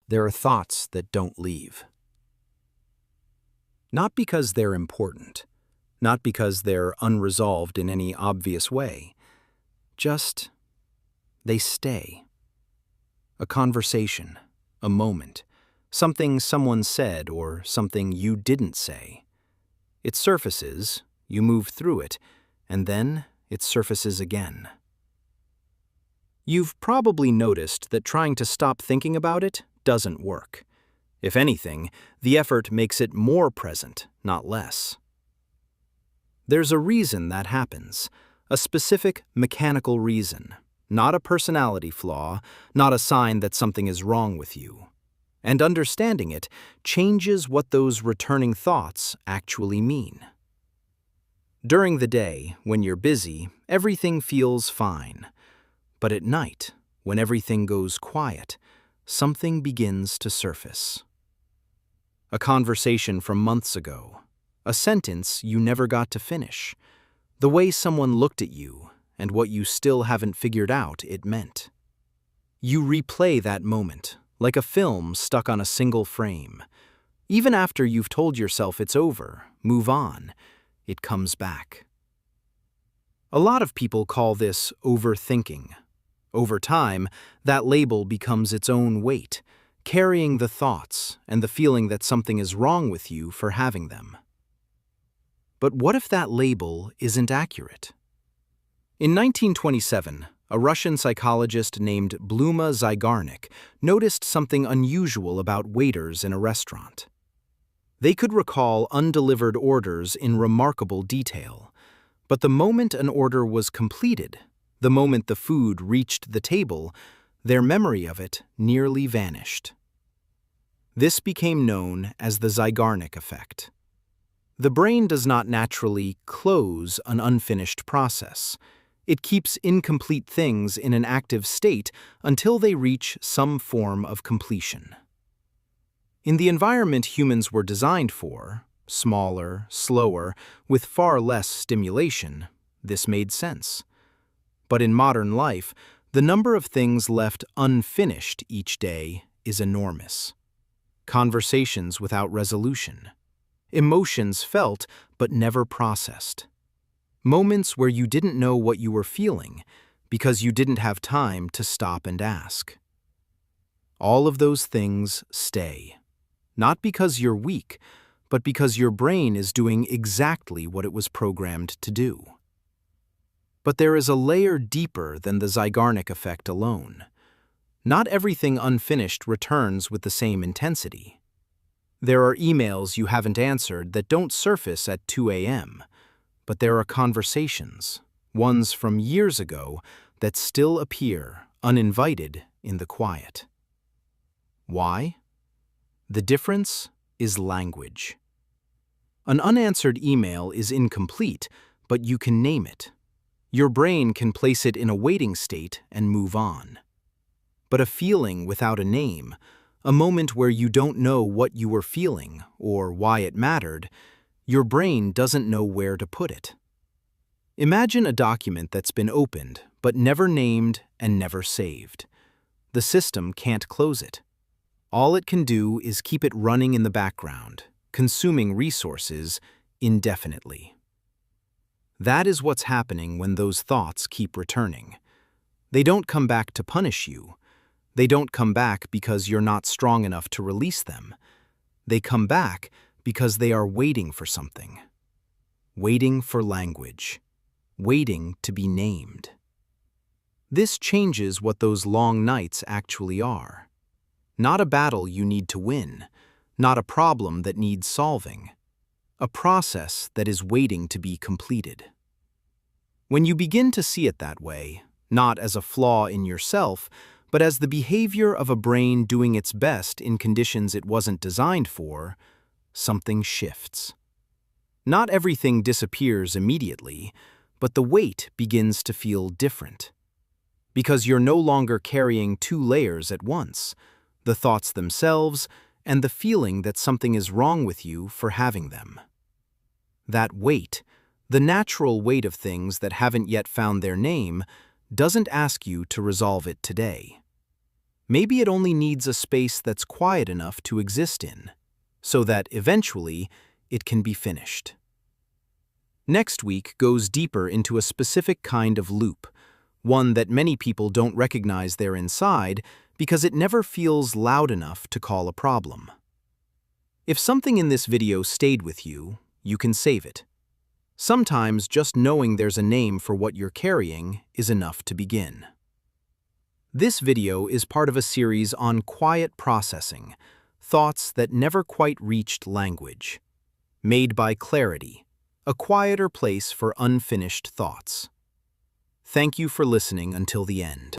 there are thoughts that don't leave. Not because they're important, not because they're unresolved in any obvious way, just they stay. A conversation, a moment, something someone said or something you didn't say. It surfaces, you move through it, and then it surfaces again. You've probably noticed that trying to stop thinking about it doesn't work. If anything, the effort makes it more present, not less. There's a reason that happens, a specific mechanical reason, not a personality flaw, not a sign that something is wrong with you. And understanding it changes what those returning thoughts actually mean. During the day, when you're busy, everything feels fine. But at night, when everything goes quiet, something begins to surface. A conversation from months ago, a sentence you never got to finish, the way someone looked at you, and what you still haven't figured out it meant. You replay that moment, like a film stuck on a single frame. Even after you've told yourself it's over, move on, it comes back. A lot of people call this overthinking. Over time, that label becomes its own weight, carrying the thoughts and the feeling that something is wrong with you for having them. But what if that label isn't accurate? In 1927, a Russian psychologist named Bluma Zygarnik noticed something unusual about waiters in a restaurant. They could recall undelivered orders in remarkable detail, but the moment an order was completed, the moment the food reached the table, their memory of it nearly vanished. This became known as the Zygarnik effect. The brain does not naturally close an unfinished process. It keeps incomplete things in an active state until they reach some form of completion. In the environment humans were designed for, smaller, slower, with far less stimulation, this made sense. But in modern life, the number of things left unfinished each day is enormous. Conversations without resolution. Emotions felt but never processed. Moments where you didn't know what you were feeling because you didn't have time to stop and ask. All of those things stay. Not because you're weak, but because your brain is doing exactly what it was programmed to do. But there is a layer deeper than the Zygarnik effect alone. Not everything unfinished returns with the same intensity. There are emails you haven't answered that don't surface at 2 a.m., but there are conversations, ones from years ago, that still appear, uninvited, in the quiet. Why? The difference is language. An unanswered email is incomplete, but you can name it. Your brain can place it in a waiting state and move on. But a feeling without a name, a moment where you don't know what you were feeling or why it mattered, your brain doesn't know where to put it. Imagine a document that's been opened but never named and never saved. The system can't close it. All it can do is keep it running in the background, consuming resources indefinitely. That is what's happening when those thoughts keep returning. They don't come back to punish you. They don't come back because you're not strong enough to release them. They come back because they are waiting for something. Waiting for language. Waiting to be named. This changes what those long nights actually are. Not a battle you need to win. Not a problem that needs solving. A process that is waiting to be completed. When you begin to see it that way, not as a flaw in yourself, but as the behavior of a brain doing its best in conditions it wasn't designed for, something shifts. Not everything disappears immediately, but the weight begins to feel different. Because you're no longer carrying two layers at once, the thoughts themselves and the feeling that something is wrong with you for having them. That weight, the natural weight of things that haven't yet found their name, doesn't ask you to resolve it today. Maybe it only needs a space that's quiet enough to exist in, so that eventually it can be finished. Next week goes deeper into a specific kind of loop, one that many people don't recognize they're inside because it never feels loud enough to call a problem. If something in this video stayed with you, you can save it. Sometimes just knowing there's a name for what you're carrying is enough to begin. This video is part of a series on quiet processing, thoughts that never quite reached language. Made by Clarity, a quieter place for unfinished thoughts. Thank you for listening until the end.